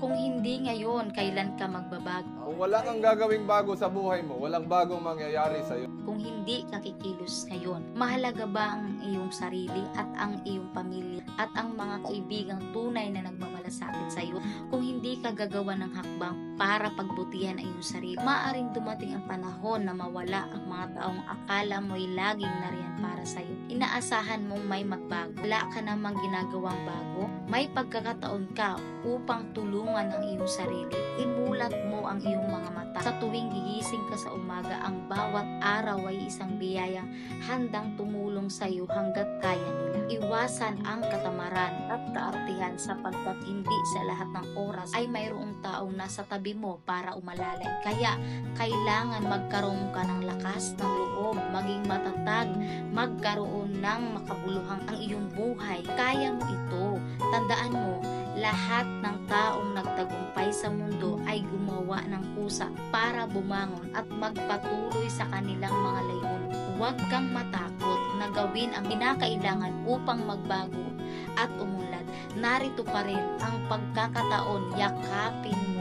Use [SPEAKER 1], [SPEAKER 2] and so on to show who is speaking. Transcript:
[SPEAKER 1] Kung hindi ngayon, kailan ka magbabago?
[SPEAKER 2] Kung wala kang gagawing bago sa buhay mo, walang bagong mangyayari sa'yo.
[SPEAKER 1] Kung hindi ka kikilos ngayon, mahalaga ba ang iyong sarili at ang iyong pamilya at ang mga kaibigang tunay na nagmamalasakit sa iyo? Kung hindi ka gagawa ng hakbang para pagbutihan ang iyong sarili, maaaring dumating ang panahon na mawala ang mga taong akala mo'y laging nariyan para sa iyo. Inaasahan mong may magbago. Wala ka namang ginagawang bago. May pagkakataon ka upang tulungan ang iyong sarili. Imulat mo ang iyong mga mata. Sa tuwing gigising ka sa umaga, ang bawat araw ay isang biyayang handang tumulong sa iyo hanggat kaya nila. Iwasan ang katamaran at kaartihan sapagkat hindi sa lahat ng oras ay mayroong taong nasa tabi mo para umalalay. Kaya kailangan magkaroon ka ng lakas ng loob, maging matatag, magkaroon ng makabuluhang ang iyong buhay. Kaya mo ito. Tandaan mo, lahat ng taong nagtagumpay sa mundo ay gumawa ng kusa para bumangon at magpatuloy sa kanilang mga layunin. Huwag kang matakot na gawin ang kinakailangan upang magbago at umunlad. Narito pa rin ang pagkakataon, yakapin mo